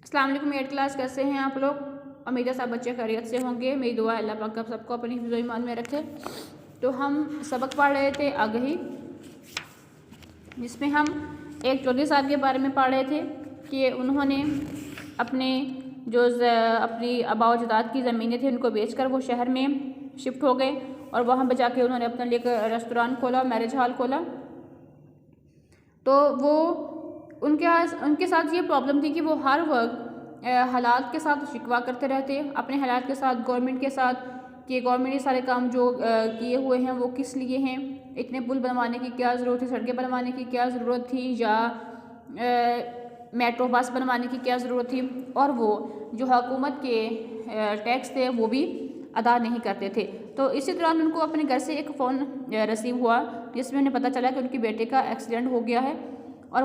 अस्सलाम वालेकुम 8th class, कैसे हैं आप लोग? उम्मीद है सब बच्चे खैरियत से होंगे। मेरी दुआ अल्लाह पाक आप सबको अपनी हिफ्ज़ ईमान में रखे। तो हम सबक पढ़ रहे थे आगही, जिसमें हम एक चौधरी साहब के बारे में पढ़ रहे थे कि उन्होंने अपने अपनी आबा अजदाद की ज़मीनें थी उनको बेचकर वो शहर में शिफ्ट हो गए और वहाँ पर जाके उन्होंने अपने लिए एक रेस्टोरेंट खोला, मैरिज हॉल खोला। तो वो उनके साथ ये प्रॉब्लम थी कि वो हर वक्त हालात के साथ शिकवा करते रहते, अपने हालात के साथ, गवर्नमेंट के साथ, कि गवर्नमेंट ये सारे काम जो किए हुए हैं वो किस लिए हैं, इतने पुल बनवाने की क्या ज़रूरत थी, सड़कें बनवाने की क्या ज़रूरत थी, या मेट्रो बस बनवाने की क्या ज़रूरत थी, और वो जो हुकूमत के टैक्स थे वो भी अदा नहीं करते थे। तो इसी दौरान उनको अपने घर से एक फ़ोन रिसीव हुआ जिसमें उन्हें पता चला कि उनके बेटे का एक्सीडेंट हो गया है। और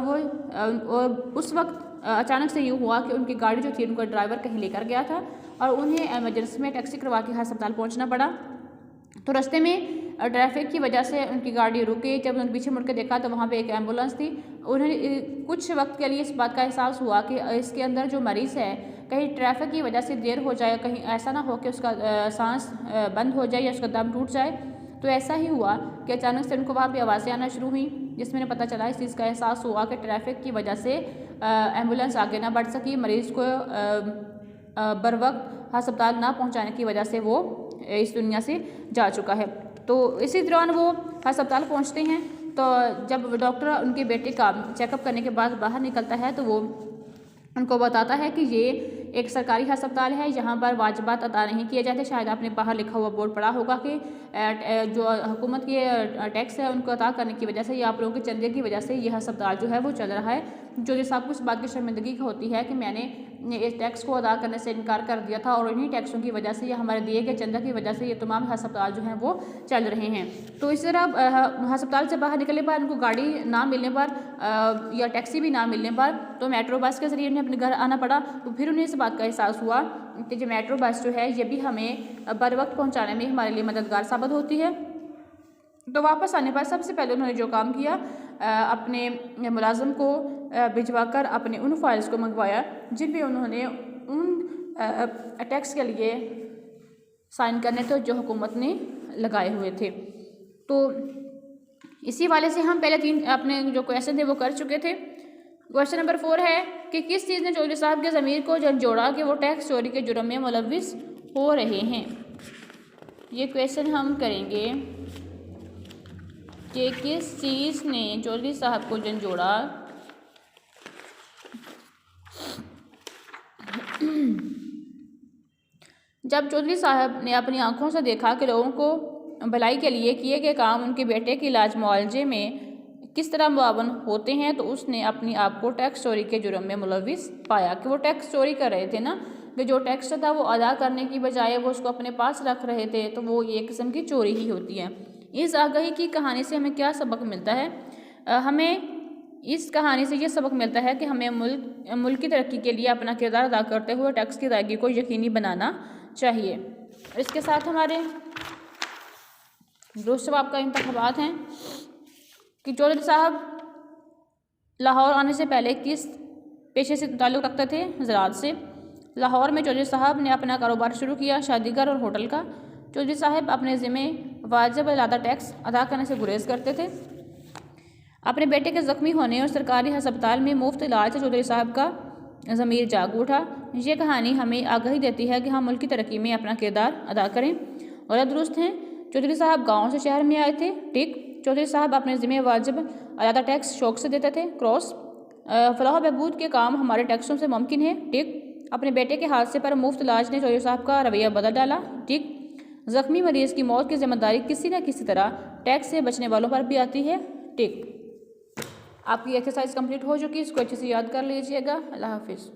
उस वक्त अचानक से यूँ हुआ कि उनकी गाड़ी जो थी, उनका ड्राइवर कहीं लेकर गया था और उन्हें एमरजेंसी में टैक्सी करवा के अस्पताल पहुंचना पड़ा। तो रास्ते में ट्रैफिक की वजह से उनकी गाड़ी रुक गई। जब उन्होंने पीछे मुड़ के देखा तो वहाँ पे एक एम्बुलेंस थी। उन्हें कुछ वक्त के लिए इस बात का एहसास हुआ कि इसके अंदर जो मरीज़ है, कहीं ट्रैफिक की वजह से देर हो जाए, कहीं ऐसा ना हो कि उसका सांस बंद हो जाए या उसका दम टूट जाए। तो ऐसा ही हुआ कि अचानक से उनको वहाँ पे आवाज़ें आना शुरू हुई, जिसमें पता चला, इस चीज़ का एहसास हुआ कि ट्रैफिक की वजह से एम्बुलेंस आगे ना बढ़ सकी, मरीज़ को बर वक्त अस्पताल ना पहुँचाने की वजह से वो इस दुनिया से जा चुका है। तो इसी दौरान वो अस्पताल पहुँचते हैं। तो जब डॉक्टर उनके बेटे का चेकअप करने के बाद बाहर निकलता है तो वो उनको बताता है कि ये एक सरकारी अस्पताल है, यहाँ पर वाजिबात अदा नहीं किए जाते। शायद आपने बाहर लिखा हुआ बोर्ड पढ़ा होगा कि जो हुकूमत के टैक्स है उनको अदा करने की वजह से या आप लोगों के चंदे की वजह से यह अस्पताल जो है वो चल रहा है। जो ये सब कुछ बात की शर्मिंदगी होती है कि मैंने इस टैक्स को अदा करने से इनकार कर दिया था और इन्हीं टैक्सों की वजह से या हमारे दिए गए चंदा की वजह से ये तमाम अस्पताल जो हैं वो चल रहे हैं। तो इस तरह अस्पताल से बाहर निकलने पर उनको गाड़ी ना मिलने पर या टैक्सी भी ना मिलने पर तो मेट्रो बस के ज़रिए उन्हें अपने घर आना पड़ा। तो फिर उन्हें इस बात का एहसास हुआ कि जो मेट्रो बस जो है ये भी हमें बर वक्त पहुँचाने में हमारे लिए मददगार साबित होती है। तो वापस आने पर सबसे पहले उन्होंने जो काम किया, अपने मुलाजिम को भिजवाकर अपने उन फाइल्स को मंगवाया जिनमें उन्होंने उन टैक्स के लिए साइन करने थे जो हुकूमत ने लगाए हुए थे। तो इसी वाले से हम पहले 3 अपने जो क्वेश्चन थे वो कर चुके थे। क्वेश्चन नंबर 4 है कि किस चीज़ ने चौधरी साहब के ज़मीर को झंझोड़ा कि वो टैक्स चोरी के जुर्म में मुलव्विस हो रहे हैं। ये क्वेश्चन हम करेंगे कि किस चीज़ ने चौधरी साहब को झंझोड़ा जब चौधरी साहब ने अपनी आंखों से देखा कि लोगों को भलाई के लिए किए गए काम उनके बेटे के इलाज मुआवजे में किस तरह मुआवन होते हैं, तो उसने अपनी आप को टैक्स चोरी के जुर्म में मुलव्विस पाया कि वो टैक्स चोरी कर रहे थे ना, कि जो टैक्स था वो अदा करने की बजाय वो उसको अपने पास रख रहे थे, तो वो एक किस्म की चोरी ही होती है। इस आगाही की कहानी से हमें क्या सबक मिलता है? हमें इस कहानी से ये सबक मिलता है कि हमें मुल्क की तरक्की के लिए अपना किरदार अदा करते हुए टैक्स की अदायगी को यकीनी बनाना चाहिए। इसके साथ हमारे दुरुस्त जवाब का इंतखाबात हैं कि चौधरी साहब लाहौर आने से पहले किस पेशे से ताल्लुक़ रखते थे? ज़राअत से। लाहौर में चौधरी साहब ने अपना कारोबार शुरू किया, शादीगर और होटल का। चौधरी साहब अपने ज़िम्मे वाजिब अलादा टैक्स अदा करने से गुरेज करते थे। अपने बेटे के ज़ख्मी होने और सरकारी अस्पताल में मुफ्त इलाज से चौधरी साहब का ज़मीर जाग उठा। ये कहानी हमें आगाही देती है कि हम मुल्क की तरक्की में अपना किरदार अदा करें। और दुरुस्त हैं, चौधरी साहब गाँव से शहर में आए थे। ठीक। चौधरी साहब अपने ज़िम्मे वाजिब अलादा टैक्स शौक से देते थे। क्रॉस। फलाह बहबूद के काम हमारे टैक्सों से मुमकिन है। ठीक। अपने बेटे के हादसे पर मुफ्त इलाज ने चौधरी साहब का रवैया बदल डाला। ठीक। ज़ख्मी मरीज़ की मौत की जिम्मेदारी किसी न किसी तरह टैक्स से बचने वालों पर भी आती है। ठीक। आपकी एक्सरसाइज कंप्लीट हो चुकी है, इसको अच्छे से याद कर लीजिएगा। अल्लाह हाफिज़।